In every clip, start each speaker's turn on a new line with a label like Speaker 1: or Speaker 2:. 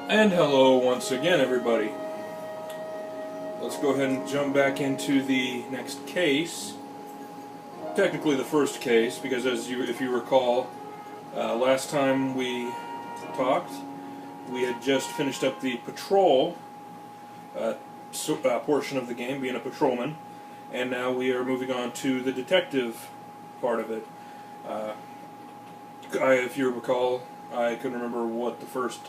Speaker 1: And hello once again, everybody. Let's go ahead and jump back into the next case. Technically the first case, because if you recall, last time we talked, we had just finished up the patrol portion of the game, being a patrolman, and now we are moving on to the detective part of it. If you recall, I couldn't remember what the first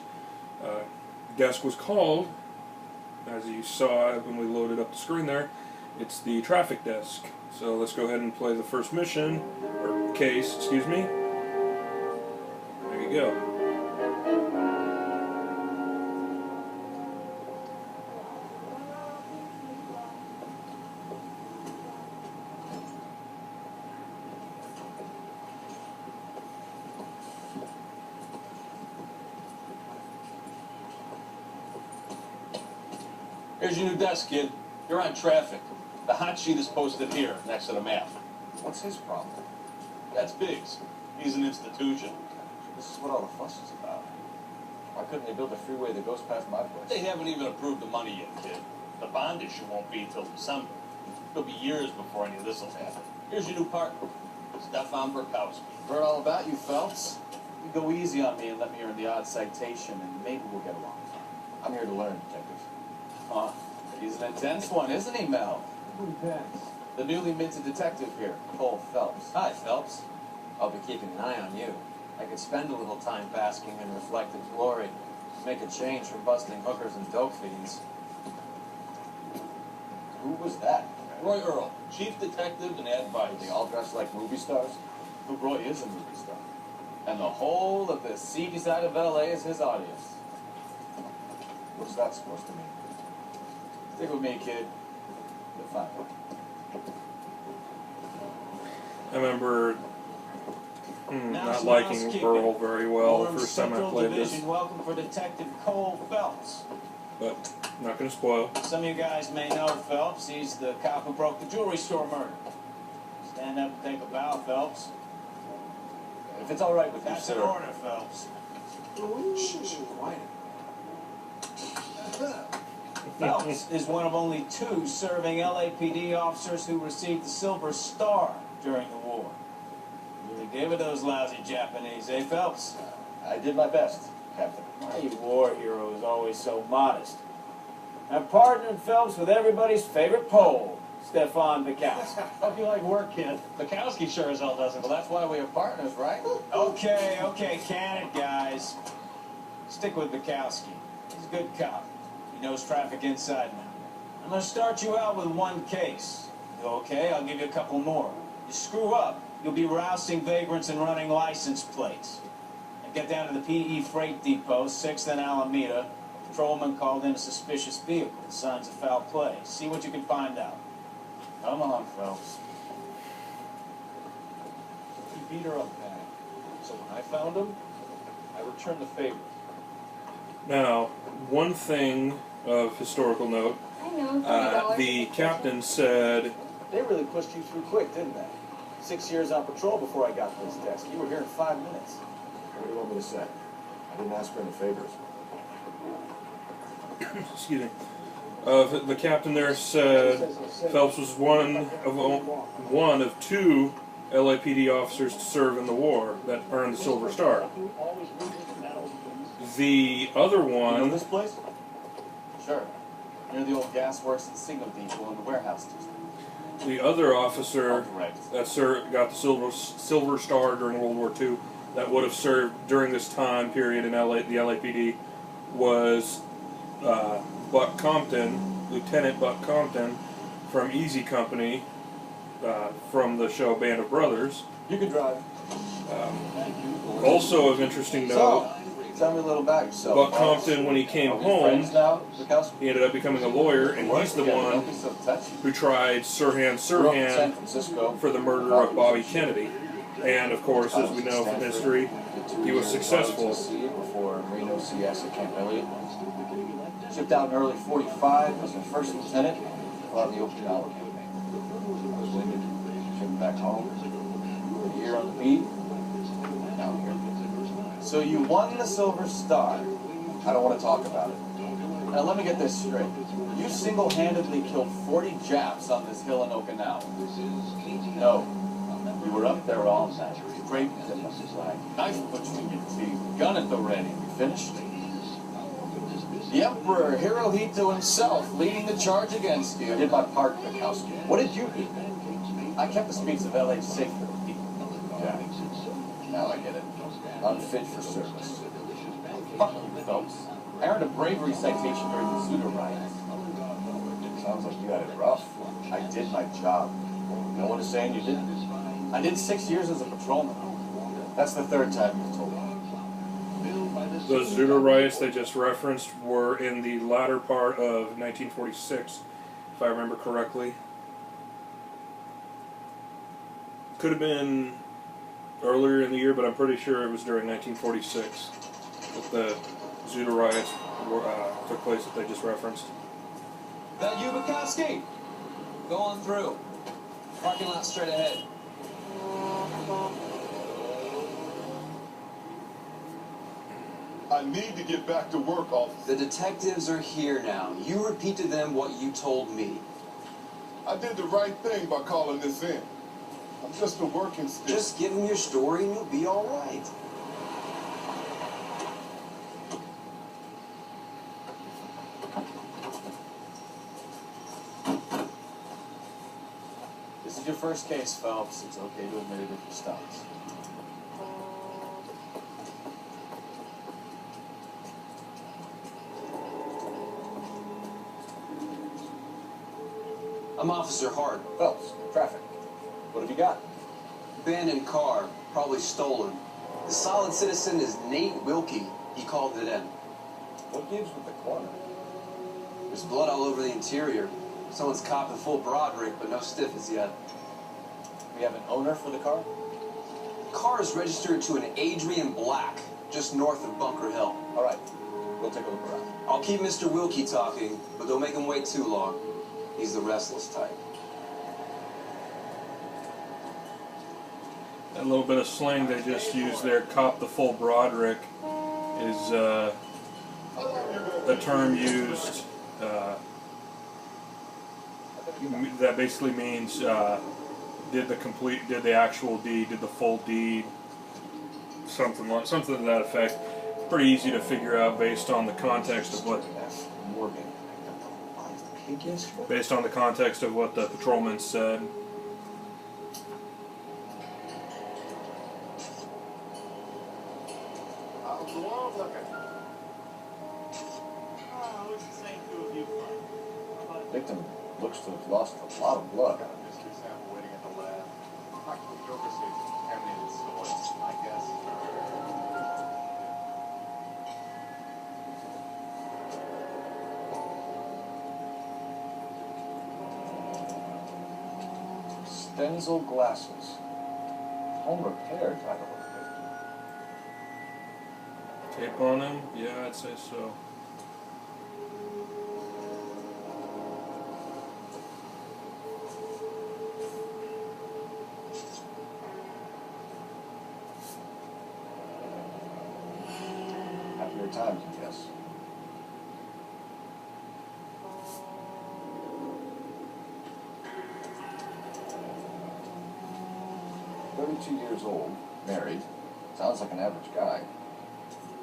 Speaker 1: desk was called. As you saw when we loaded up the screen there, it's the traffic desk. So let's go ahead and play the first mission, or case, excuse me. There you go.
Speaker 2: Here's your new desk, kid. You're on traffic. The hot sheet is posted here, next to the map.
Speaker 3: What's his problem?
Speaker 2: That's Biggs. He's an institution.
Speaker 3: This is what all the fuss is about. Why couldn't they build a freeway that goes past my place?
Speaker 2: They haven't even approved the money yet, kid. The bond issue won't be till December. It'll be years before any of this will happen. Here's your new partner, Stefan Burkowski.
Speaker 3: Heard all about you, Phelps. You go easy on me and let me earn the odd citation, and maybe we'll get along. I'm here to learn, detective. Huh? He's an intense one, isn't he, Mel? Who depends? The newly minted detective here, Cole Phelps.
Speaker 4: Hi, Phelps. I'll be keeping an eye on you. I could spend a little time basking in reflected glory. Make a change from busting hookers and dope fiends.
Speaker 3: Who was that?
Speaker 2: Roy Earl, chief detective and advisor.
Speaker 3: They all dressed like movie stars? Who Roy is a movie star. And the whole of the seedy side of L.A. is his audience. What's that supposed to mean? Stick with me, kid. You'll find out.
Speaker 1: I remember not liking Earl very well the first time I played this.
Speaker 5: Welcome for Detective Cole Phelps.
Speaker 1: But not going to spoil.
Speaker 5: Some of you guys may know Phelps. He's the cop who broke the jewelry store murder. Stand up and take a bow, Phelps.
Speaker 3: If it's all right with you,
Speaker 5: That's
Speaker 3: sir.
Speaker 5: an order, Phelps.
Speaker 3: Shh, quiet.
Speaker 5: Phelps is one of only 2 serving LAPD officers who received the Silver Star during the war. You really gave it those lousy Japanese, eh, Phelps?
Speaker 3: I did my best, Captain.
Speaker 5: Why, you war hero is always so modest. I'm partnered Phelps with everybody's favorite Pole, Stefan Bukowski.
Speaker 3: Hope you like work, kid.
Speaker 2: Bukowski sure as hell doesn't.
Speaker 3: Well, that's why we are partners, right?
Speaker 5: Okay, can it, guys. Stick with Bukowski. He's a good cop. He knows traffic inside and out. I'm going to start you out with 1 case. You okay? I'll give you a couple more. You screw up, you'll be rousting vagrants and running license plates. And get down to the PE Freight Depot, 6th and Alameda. A patrolman called in a suspicious vehicle. Signs of foul play. See what you can find out.
Speaker 3: Come on, Phelps. He beat her up bad. So when I found him, I returned the favor.
Speaker 1: Now, one thing of historical note, the captain said...
Speaker 3: They really pushed you through quick, didn't they? 6 years on patrol before I got to this desk. You were here in 5 minutes. What do you want me to say? I didn't ask for any favors.
Speaker 1: Excuse me. The captain there said Phelps was one of 2 LAPD officers to serve in the war that earned the Silver Star. The other one...
Speaker 3: You know this place? Sure. Near the old gas works and signal depot in the warehouse district.
Speaker 1: The other officer that got the Silver Star during World War II that would have served during this time period in the LAPD was Buck Compton, Lieutenant Buck Compton from Easy Company from the show Band of Brothers.
Speaker 3: You can drive.
Speaker 1: Also of interesting note,
Speaker 3: Tell me a little about yourself.
Speaker 1: Buck Compton, when he came home, he ended up becoming a lawyer, and he's the one who tried Sirhan Sirhan for the murder of Bobby Kennedy. And of course, as we know from history, he was successful.
Speaker 3: Before Reno CS at Camp Elliott. Shipped out in early '45 as a first lieutenant while the Okinawa campaign. I was wounded, shipped back home. A year on the beat. Now here. So you won the Silver Star. I don't want to talk about it. Now let me get this straight. You single-handedly killed 40 Japs on this hill in Okinawa. No. You were up there all night. Draped in the flag. Knife between your teeth. Gun at the ready. You finished? The Emperor Hirohito himself leading the charge against you. I did my part, Mikowski. What did you do? I kept the streets of LA safe for the people. Yeah. Now I get it. Unfit for service. Fuck you, Phelps. I earned a bravery citation during the Zuda riots. Sounds like you had it rough. I did my job. No one is saying you didn't. I did 6 years as a patrolman. That's the third time you've told me.
Speaker 1: Those Zuda riots they just referenced were in the latter part of 1946, if I remember correctly. Could have been earlier in the year, but I'm pretty sure it was during 1946 that the Zuda riots took place that they just referenced.
Speaker 4: That you, Bukowski? Go on through. Parking lot straight ahead.
Speaker 6: I need to get back to work, officer.
Speaker 7: The detectives are here now. You repeat to them what you told me.
Speaker 6: I did the right thing by calling this in. I'm just a working stick.
Speaker 7: Just give them your story and you'll be all right.
Speaker 3: This is your first case, Phelps. It's okay to admit it if you stumps.
Speaker 7: I'm Officer Hart.
Speaker 3: Phelps, traffic. What have you got?
Speaker 7: Abandoned car, probably stolen. The solid citizen is Nate Wilkie. He called it in.
Speaker 3: What gives with the corner?
Speaker 7: There's blood all over the interior. Someone's copping full Broderick, but no stiff as yet.
Speaker 3: We have an owner for the car?
Speaker 7: The car is registered to an Adrian Black, just north of Bunker Hill.
Speaker 3: All right. We'll take a look around.
Speaker 7: I'll keep Mr. Wilkie talking, but don't make him wait too long. He's the restless type.
Speaker 1: That little bit of slang they just used there, cop the full Broderick, is a term used that basically means did the actual deed, did the full deed, something to that effect. Pretty easy to figure out based on the context of what the patrolman said.
Speaker 3: Victim looks to have lost a lot of blood.
Speaker 6: Mystery sample waiting at the lab. Practical joker states contaminated soil, I guess.
Speaker 3: Stenzel glasses. Home repair type of a
Speaker 1: Tape on him? Yeah, I'd say so.
Speaker 3: happier times, I guess. "32 years old, married. Sounds like an average guy.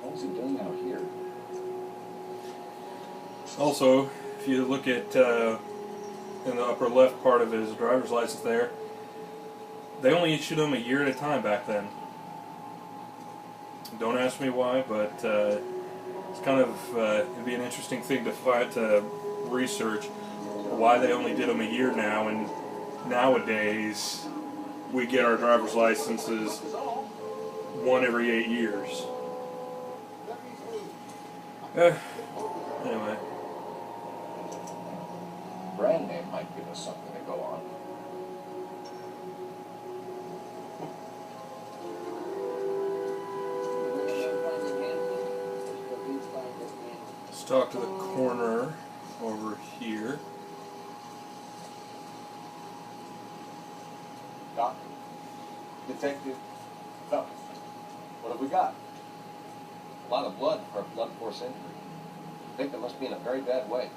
Speaker 3: What was he doing out here?"
Speaker 1: Also, if you look at in the upper left part of his driver's license there, they only issued him a year at a time back then. Don't ask me why, but it's kind of it'd be an interesting thing to research why they only did him a year now, and nowadays we get our driver's licenses one every 8 years. Anyway.
Speaker 3: Brand name might give us something to go on.
Speaker 1: Let's talk to the coroner over here.
Speaker 3: Doc, Detective Phelps, what have we got?
Speaker 4: A lot of blood for a blunt force injury. The victim must be in a very bad way.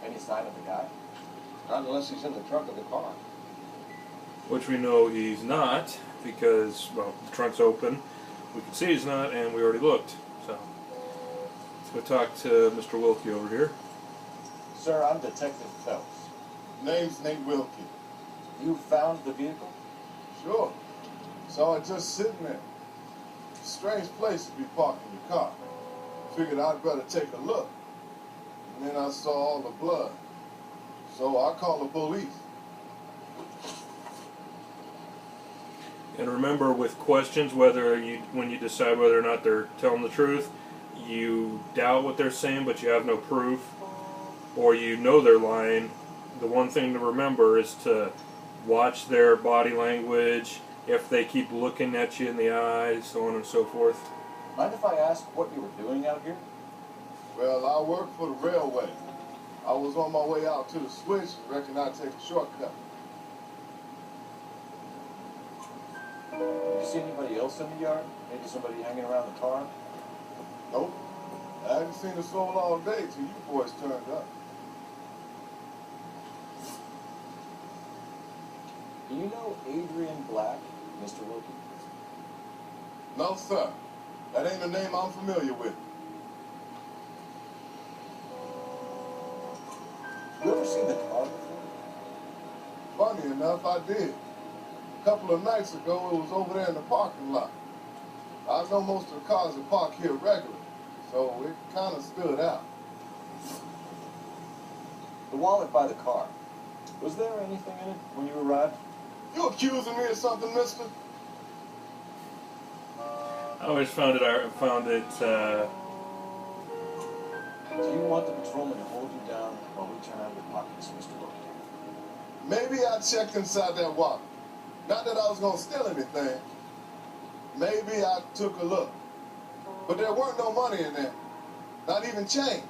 Speaker 3: Any sign of the guy?
Speaker 4: Not unless he's in the trunk of the car.
Speaker 1: Which we know he's not, because, well, the trunk's open. We can see he's not, and we already looked. So, let's go talk to Mr. Wilkie over here.
Speaker 3: Sir, I'm Detective Phelps.
Speaker 6: Name's Nate Wilkie.
Speaker 3: You found the vehicle?
Speaker 6: Sure. Saw it just sitting there. Strange place to be parking your car. Figured I'd better take a look. And then I saw all the blood. So I called the police.
Speaker 1: And remember, with questions, when you decide whether or not they're telling the truth, you doubt what they're saying, but you have no proof, or you know they're lying. The one thing to remember is to watch their body language, if they keep looking at you in the eyes, so on and so forth.
Speaker 3: Mind if I ask what you were doing out here?
Speaker 6: Well, I work for the railway. I was on my way out to the switch and reckoned I'd take a shortcut.
Speaker 3: Did you see anybody else in the yard? Maybe somebody hanging around the car?
Speaker 6: Nope. I hadn't seen a soul all day till you boys turned up.
Speaker 3: Do you know Adrian Black, Mr. Wilkie?
Speaker 6: No, sir. That ain't a name I'm familiar with.
Speaker 3: You ever seen the car before?
Speaker 6: Funny enough, I did. A couple of nights ago, it was over there in the parking lot. I know most of the cars are parked here regularly, so it kind of stood out.
Speaker 3: The wallet by the car. Was there anything in it when you arrived?
Speaker 6: You accusing me of something, mister?
Speaker 1: I always found it.
Speaker 3: Do you want the patrolman to hold you down while we turn out your pockets, Mr. Wilkie?
Speaker 6: Maybe I checked inside that wallet. Not that I was going to steal anything. Maybe I took a look. But there weren't no money in there. Not even change.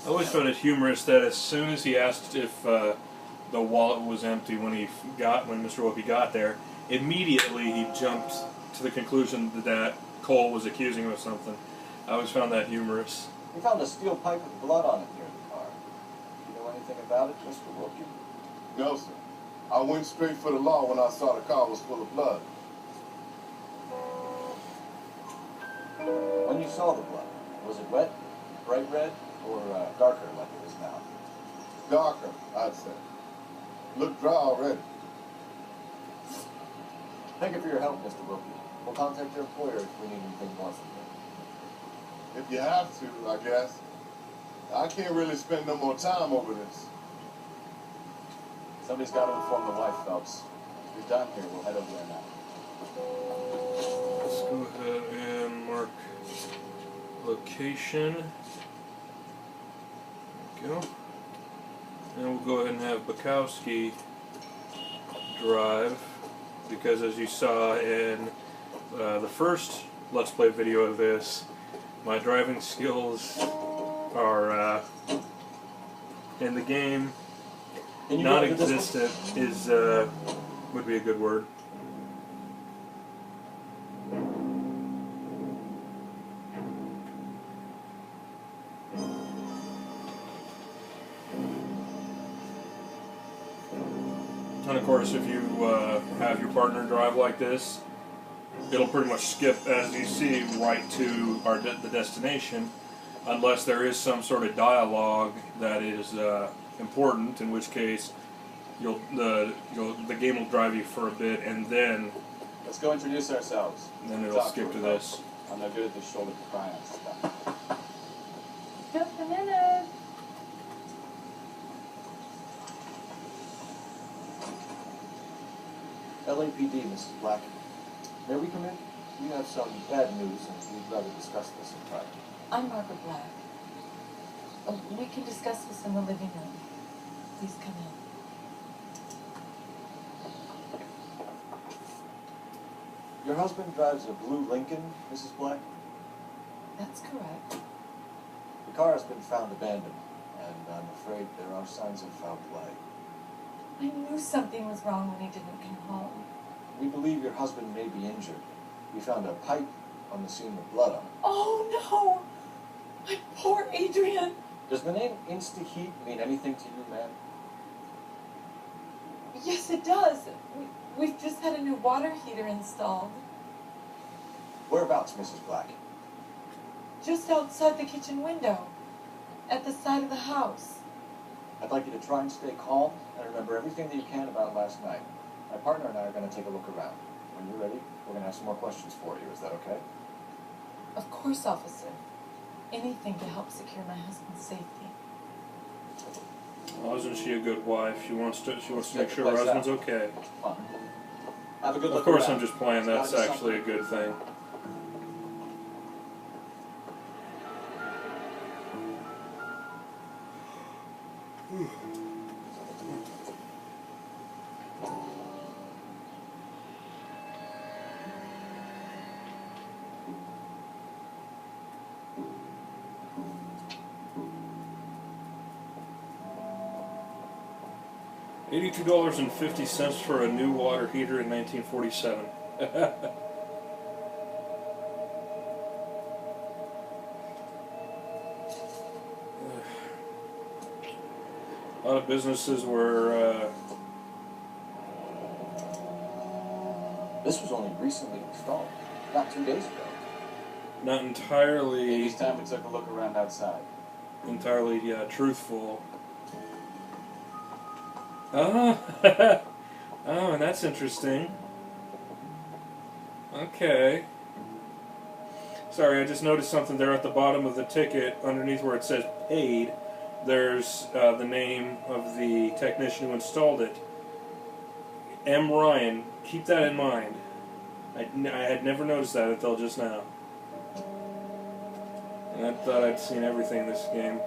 Speaker 1: I always found it humorous that as soon as he asked if the wallet was empty when Mr. Wilkie got there, immediately he jumped to the conclusion that Cole was accusing him of something. I always found that humorous.
Speaker 3: We found a steel pipe with blood on it near the car. Do you know anything about it, Mr. Wilkie?
Speaker 6: No, sir. I went straight for the law when I saw the car was full of blood.
Speaker 3: When you saw the blood, was it wet, bright red, or darker like it is now?
Speaker 6: Darker, I'd say. Looked dry already.
Speaker 3: Thank you for your help, Mr. Wilkie. We'll contact your employer if we need anything more from you.
Speaker 6: If you have to, I guess. I can't really spend no more time over this.
Speaker 3: Somebody's got to inform the wife, Phelps. If you're done here, we'll head over there now.
Speaker 1: Let's go ahead and mark location. There we go. And we'll go ahead and have Bukowski drive, because as you saw in the first Let's Play video of this, my driving skills are in the game non-existent would be a good word. And of course, if you have your partner drive like this, it'll pretty much skip, as you see, right to the destination, unless there is some sort of dialogue that is important, in which case the game will drive you for a bit, and then
Speaker 3: Let's go introduce ourselves.
Speaker 1: it'll skip to this.
Speaker 3: I'm not good at this shoulder to cry on stuff.
Speaker 8: Just a minute.
Speaker 3: LAPD, Mrs. Black. May we come in? We have some bad news, and we'd rather discuss this in private.
Speaker 8: I'm Margaret Black. We can discuss this in the living room. Please come in.
Speaker 3: Your husband drives a blue Lincoln, Mrs. Black?
Speaker 8: That's correct.
Speaker 3: The car has been found abandoned, and I'm afraid there are signs of foul play.
Speaker 8: I knew something was wrong when he didn't come home.
Speaker 3: We believe your husband may be injured. We found a pipe, on the scene with blood on it.
Speaker 8: Oh no! My poor Adrian!
Speaker 3: Does the name Insta-Heat mean anything to you, ma'am?
Speaker 8: Yes, it does. We've just had a new water heater installed.
Speaker 3: Whereabouts, Mrs. Black?
Speaker 8: Just outside the kitchen window. At the side of the house.
Speaker 3: I'd like you to try and stay calm and remember everything that you can about last night. My partner and I are going to take a look around. When you're ready, we're going to have some more questions for you. Is that okay?
Speaker 8: Of course, officer. Anything to help secure my husband's safety.
Speaker 1: Well, isn't she a good wife? She wants to make sure her
Speaker 3: Place
Speaker 1: husband's
Speaker 3: out.
Speaker 1: okay.
Speaker 3: Come on. Have a good look
Speaker 1: Of course,
Speaker 3: around.
Speaker 1: I'm just playing. That's
Speaker 3: Gotta be
Speaker 1: actually a good thing. $82.50 for a new water heater in 1947. A lot of businesses were.
Speaker 3: This was only recently installed, not 2 days ago.
Speaker 1: Not entirely.
Speaker 3: Maybe it's time we took a look around outside.
Speaker 1: Entirely truthful. Oh, oh, and that's interesting. Okay. Sorry, I just noticed something there at the bottom of the ticket, underneath where it says paid. There's the name of the technician who installed it. M. Ryan. Keep that in mind. I had never noticed that until just now. And I thought I'd seen everything in this game.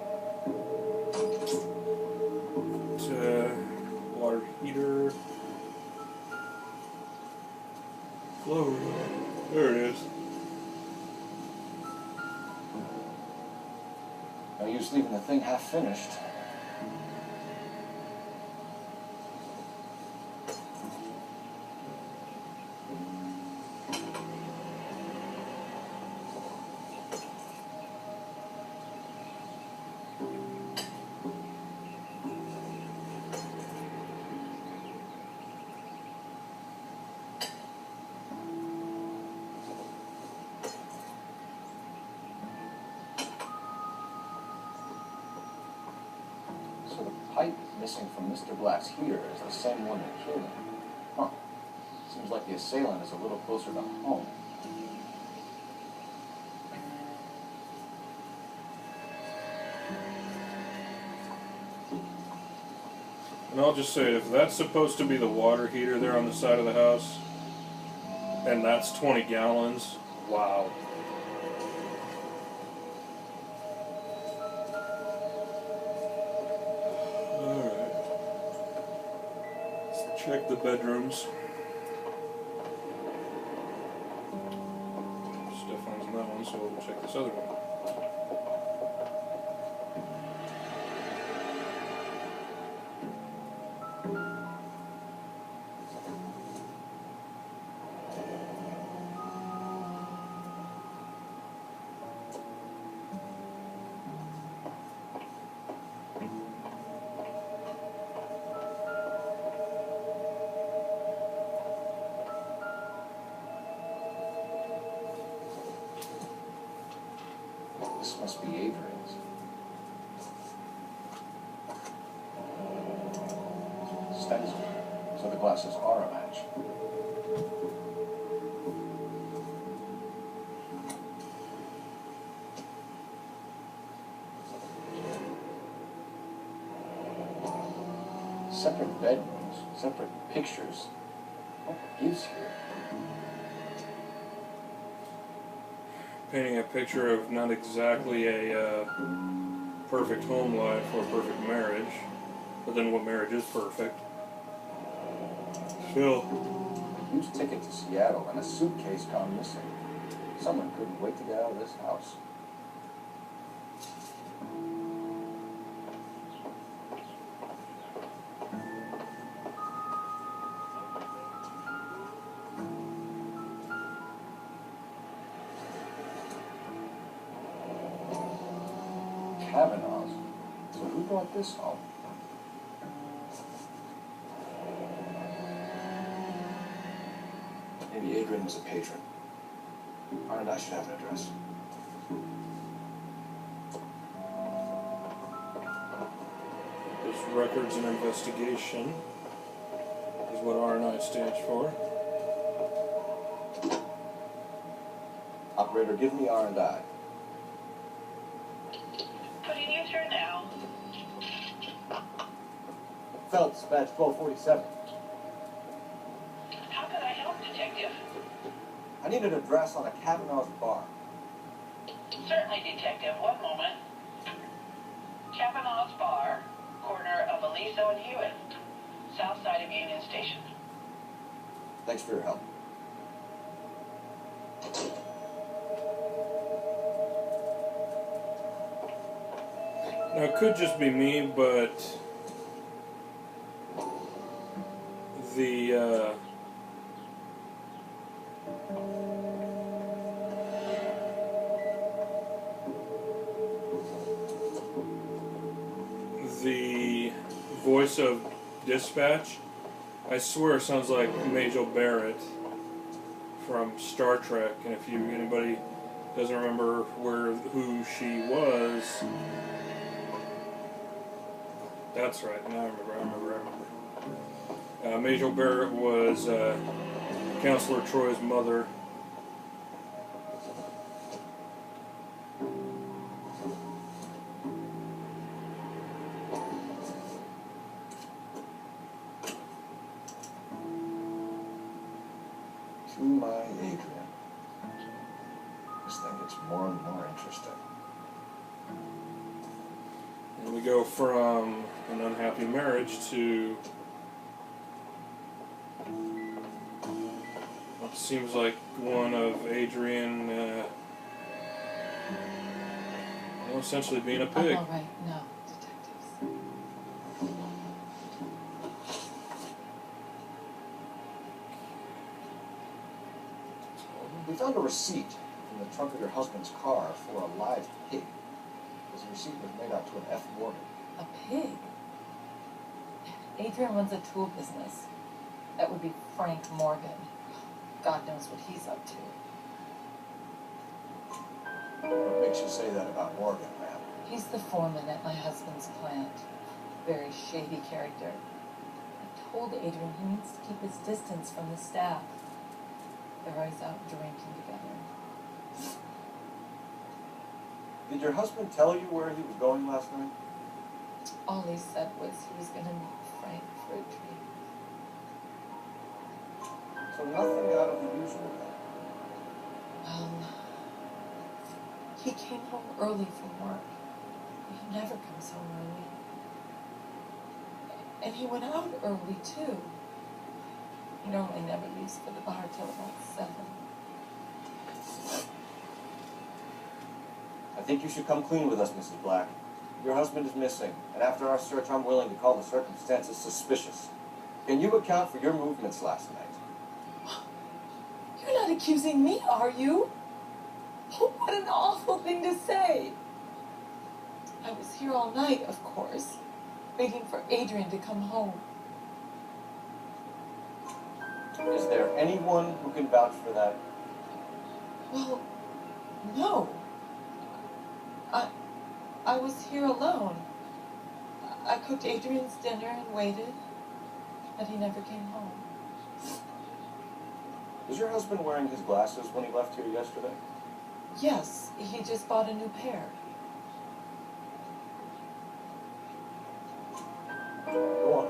Speaker 1: Water heater. Flow. There it is.
Speaker 3: No use leaving the thing half finished. So the pipe missing from Mr. Black's heater is the same one that killed him. Huh. Seems like the assailant is a little closer to home.
Speaker 1: And I'll just say, if that's supposed to be the water heater there on the side of the house, and that's 20 gallons, wow. Alright. Let's check the bedrooms. Stefan's in that one, so we'll check this other one.
Speaker 3: This must be Adrian's. Stencil, so the glasses are a match. Separate bedrooms, separate pictures. What gives here?
Speaker 1: Painting a picture of not exactly a perfect home life or perfect marriage, but then what marriage is perfect. Phil.
Speaker 3: A used ticket to Seattle and a suitcase gone missing. Someone couldn't wait to get out of this house. Kavanaugh's. So who brought this home? Maybe Adrian was a patron. Aren't I should have an address.
Speaker 1: This records and investigation is what R&I stands for.
Speaker 3: Operator, give me R&I.
Speaker 9: Putting you through now.
Speaker 3: Phelps, badge 1247.
Speaker 9: How can I help, Detective?
Speaker 3: I need an address on a Kavanaugh's bar.
Speaker 9: Certainly, Detective. One moment. Kavanaugh's Bar, corner of Aliso and Hewitt, south side of Union Station.
Speaker 3: Thanks for your help.
Speaker 1: Now, it could just be me, but the voice of Dispatch, I swear, sounds like Majel Barrett from Star Trek. And if anybody doesn't remember who she was, that's right. Now I remember. Majel Barrett was Counselor Troy's mother.
Speaker 3: To my Adrian. This thing gets more and more interesting.
Speaker 1: And we go from an unhappy marriage to what seems like one of Adrian essentially being a pig.
Speaker 8: All right, no, detectives.
Speaker 3: We found a receipt in the trunk of your husband's car for a live pig. This receipt was made out to an F. Morgan.
Speaker 8: A pig? Adrian runs a tool business. That would be Frank Morgan. God knows what he's up to.
Speaker 3: What makes you say that about Morgan, ma'am?
Speaker 8: He's the foreman at my husband's plant. Very shady character. I told Adrian he needs to keep his distance from the staff. They're always out drinking together.
Speaker 3: Did your husband tell you where he was going last night?
Speaker 8: All he said was he was going to meet Frank for a treat.
Speaker 3: So nothing out of the usual then?
Speaker 8: He came home early from work. He never comes home early. And he went out early, too. He normally never leaves for the bar till about 7.
Speaker 3: I think you should come clean with us, Mrs. Black. Your husband is missing, and after our search, I'm willing to call the circumstances suspicious. Can you account for your movements last night?
Speaker 8: You're not accusing me, are you? Oh, what an awful thing to say. I was here all night, of course, waiting for Adrian to come home.
Speaker 3: Is there anyone who can vouch for that?
Speaker 8: Well, no. I was here alone. I cooked Adrian's dinner and waited, but he never came home.
Speaker 3: Was your husband wearing his glasses when he left here yesterday?
Speaker 8: Yes, he just bought a new pair.
Speaker 3: Go on.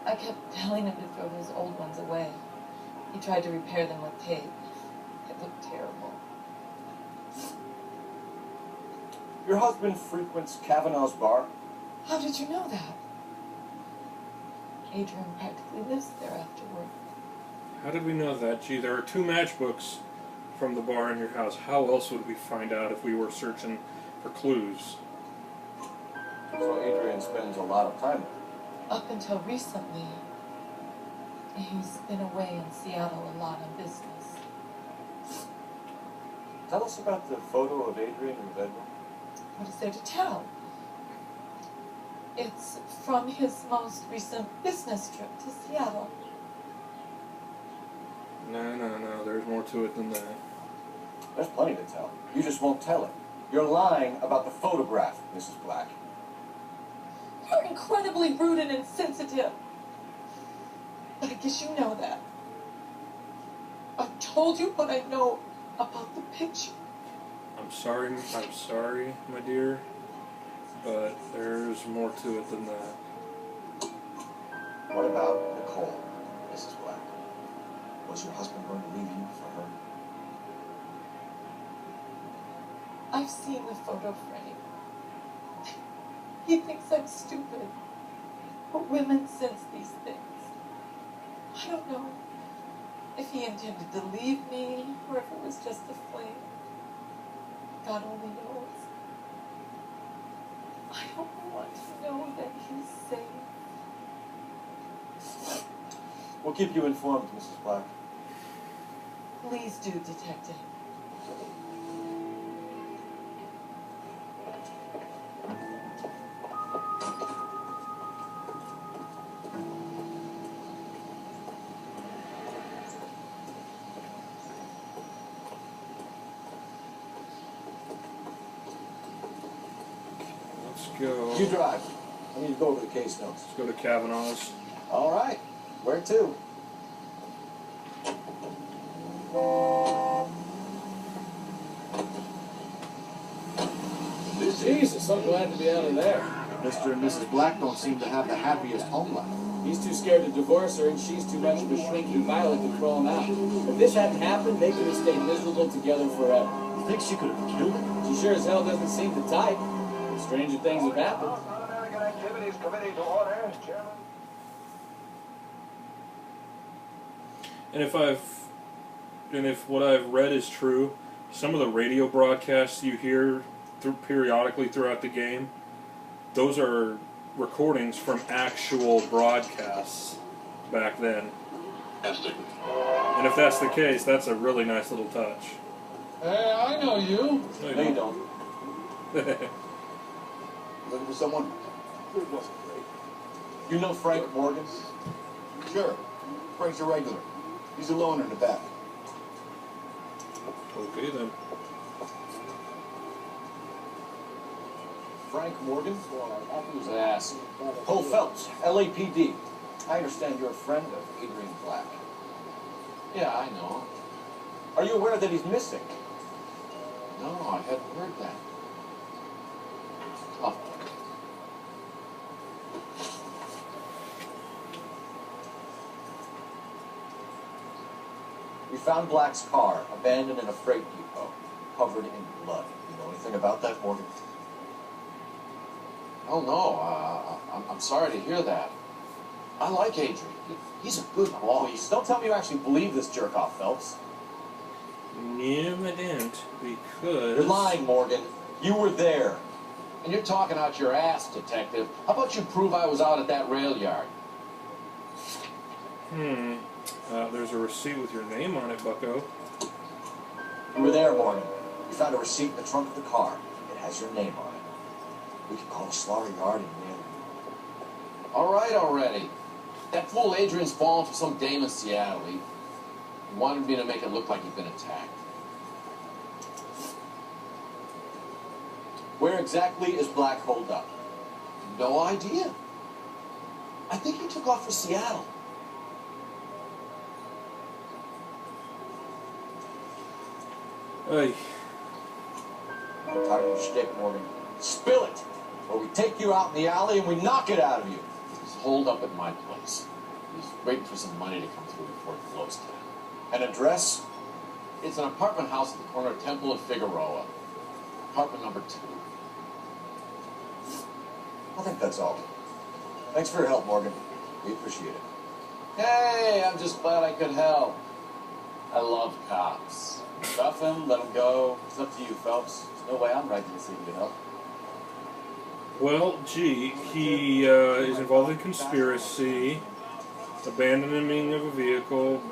Speaker 8: I kept telling him to throw those old ones away. He tried to repair them with tape. It looked terrible.
Speaker 3: Your husband frequents Kavanaugh's bar?
Speaker 8: How did you know that? Adrian practically lives there after work.
Speaker 1: How did we know that? Gee, there are 2 matchbooks from the bar in your house. How else would we find out if we were searching for clues?
Speaker 3: So Adrian spends a lot of time there.
Speaker 8: Up until recently, he's been away in Seattle a lot on business.
Speaker 3: Tell us about the photo of Adrian in your bedroom.
Speaker 8: What is there to tell? It's from his most recent business trip to Seattle.
Speaker 1: No, there's more to it than that.
Speaker 3: There's plenty to tell. You just won't tell it. You're lying about the photograph, Mrs. Black.
Speaker 8: You're incredibly rude and insensitive. But I guess you know that. I've told you what I know about the picture.
Speaker 1: I'm sorry, my dear, but there's more to it than that.
Speaker 3: What about Nicole, Mrs. Black? Was your husband going to leave you for her?
Speaker 8: I've seen the photo frame. He thinks I'm stupid. But women sense these things. I don't know if he intended to leave me or if it was just a fling. God only knows. I don't want to know that he's safe.
Speaker 3: We'll keep you informed, Mrs. Black.
Speaker 8: Please do, Detective.
Speaker 1: Go.
Speaker 3: You drive. I need to go over the case notes.
Speaker 1: Let's go to Kavanaugh's.
Speaker 3: All right. Where to?
Speaker 10: Jesus, I'm glad to be out of there.
Speaker 3: Mr. and Mrs. Black don't seem to have the happiest home life.
Speaker 10: He's too scared to divorce her, and she's too much of a shrinking violet to throw him out. If this hadn't happened, they could have stayed miserable together forever.
Speaker 3: You think she could have killed him?
Speaker 10: She sure as hell doesn't seem the type. Stranger things have happened.
Speaker 11: American Activities Committee to order, Chairman.
Speaker 1: And if what I've read is true, some of the radio broadcasts you hear periodically throughout the game, those are recordings from actual broadcasts back then. And if that's the case, that's a really nice little touch.
Speaker 6: Hey, I know you.
Speaker 1: No,
Speaker 3: No, you don't. Looking for someone? It wasn't great. You know Frank Morgan? Sure. Frank's a regular. He's a loner in the back.
Speaker 1: Okay then.
Speaker 3: Frank Morgan? Who's ass? Cole Phelps, LAPD. I understand you're a friend of Adrian Black.
Speaker 4: Yeah, I know.
Speaker 3: Are you aware that he's missing?
Speaker 4: No, I hadn't heard that. Tough.
Speaker 3: We found Black's car abandoned in a freight depot, covered in blood. You know anything about that, Morgan?
Speaker 4: Oh, no. I'm sorry to hear that. I like Adrian. He's a good boss.
Speaker 3: Please, don't tell me you actually believe this jerk-off, Phelps.
Speaker 1: No, I didn't, because...
Speaker 3: You're lying, Morgan. You were there.
Speaker 10: And you're talking out your ass, Detective. How about you prove I was out at that rail yard?
Speaker 1: There's a receipt with your name on it, bucko.
Speaker 3: You were there, Morgan. You found a receipt in the trunk of the car. It has your name on it. We can call the slaughter yard and mail it.
Speaker 4: All right already. That fool Adrian's fallen for some dame in Seattle. He wanted me to make it look like he'd been attacked.
Speaker 3: Where exactly is Black holed up?
Speaker 4: No idea. I think he took off for Seattle.
Speaker 1: Hey,
Speaker 3: I'm tired of your shtick, Morgan. Spill it, or we take you out in the alley and we knock it out of you.
Speaker 4: He's holed up at my place. He's waiting for some money to come through before he blows town.
Speaker 3: An address?
Speaker 4: It's an apartment house at the corner of Temple and Figueroa. Apartment number 2.
Speaker 3: I think that's all. Thanks for your help, Morgan. We appreciate it.
Speaker 10: Hey, I'm just glad I could help. I love cops. Stuff him, let him go. It's up to you, Phelps. There's no way I'm writing this even to help.
Speaker 1: well, gee, he is involved in conspiracy, abandonment of a vehicle,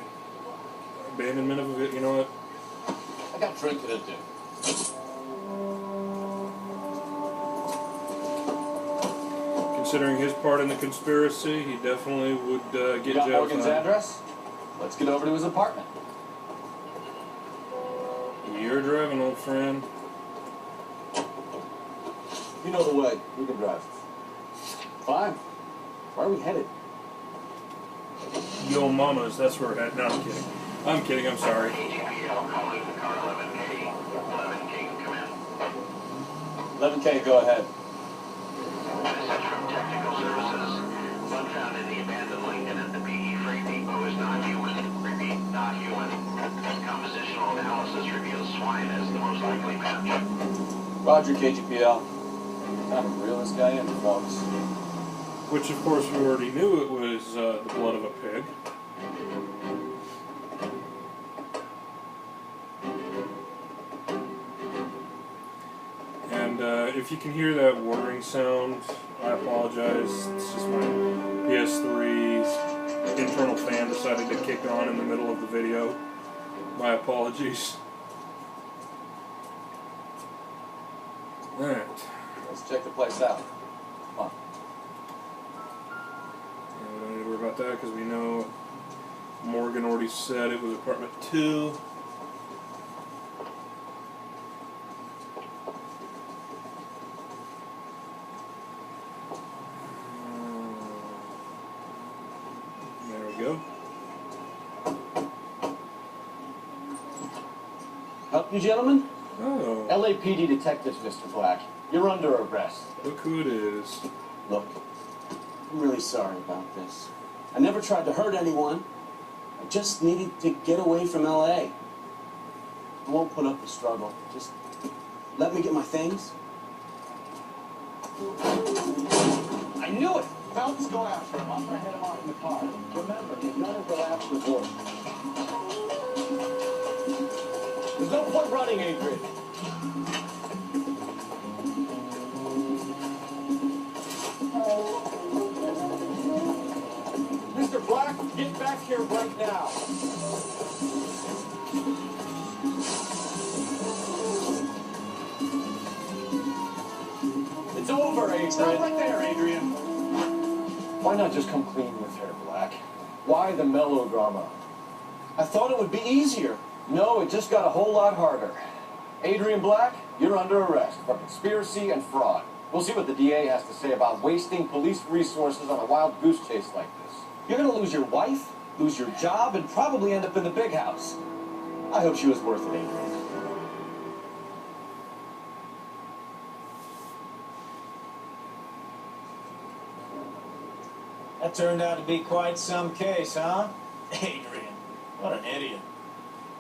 Speaker 1: you know what?
Speaker 4: I got drinking to do.
Speaker 1: considering his part in the conspiracy, he definitely would get
Speaker 3: You got
Speaker 1: jail
Speaker 3: Morgan's
Speaker 1: time.
Speaker 3: address? Let's get over to his apartment.
Speaker 1: You're driving, old friend.
Speaker 10: You know the way. You can drive.
Speaker 3: Fine. Where are we headed?
Speaker 1: Yo mama's, that's where we're at. No, I'm kidding. I'm kidding, I'm sorry.
Speaker 11: ATPL calling car 11K. 11K, come in.
Speaker 3: 11K, go ahead.
Speaker 11: Message from Technical Services. Blood found in the abandoned Lincoln at the PE Freight Depot is not human. Repeat, not human. Compositional analysis reveals swine as the most likely match.
Speaker 3: Roger, KGPL. Time to reel this guy in, folks.
Speaker 1: Which, of course, we already knew it was the blood of a pig. And if you can hear that whirring sound, I apologize. It's just my PS3's internal fan decided to kick on in the middle of the video. My apologies. Alright.
Speaker 3: Let's check the place out. Come on.
Speaker 1: We don't need to worry about that because we know Morgan already said it was apartment 2. There we go.
Speaker 10: Help you, gentlemen?
Speaker 1: Oh,
Speaker 10: LAPD detectives, Mr. Black. You're under arrest.
Speaker 1: look who it is.
Speaker 10: Look, I'm really sorry about this. I never tried to hurt anyone. I just needed to get away from LA. I won't put up the struggle. Just let me get my things. I knew it!
Speaker 5: Phelps, go after him. I'm gonna head him off in the car. Remember, the gun is the last resort.
Speaker 10: There's no point running, Adrian.
Speaker 5: Mr. Black, get back here right now.
Speaker 10: It's over, Adrian.
Speaker 5: Stop right there, Adrian.
Speaker 10: Why not just come clean with her, Black? Why the melodrama? I thought it would be easier. No, it just got a whole lot harder. Adrian Black, you're under arrest for conspiracy and fraud. We'll see what the DA has to say about wasting police resources on a wild goose chase like this. You're gonna lose your wife, lose your job, and probably end up in the big house. I hope she was worth it, Adrian.
Speaker 5: That turned out to be quite some case, huh? Adrian, what an idiot.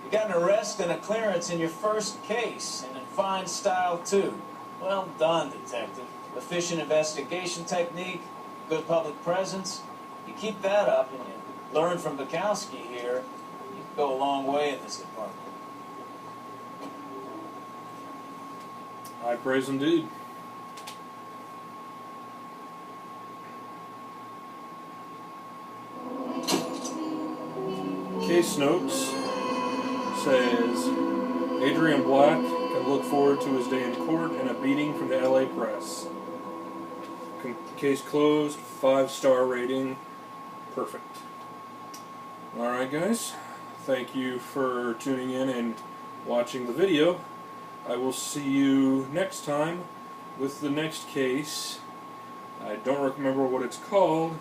Speaker 5: You got an arrest and a clearance in your first case, and in fine style, too. Well done, detective. Efficient investigation technique, good public presence. You keep that up and you learn from Bukowski here, you can go a long way in this department.
Speaker 1: High praise indeed. Case notes says Adrian Black can look forward to his day in court and a beating from the LA press. Case closed, 5-star rating, perfect. Alright guys, thank you for tuning in and watching the video. I will see you next time with the next case. I don't remember what it's called,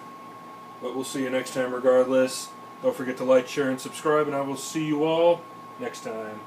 Speaker 1: but we'll see you next time regardless. Don't forget to like, share, and subscribe, and I will see you all next time.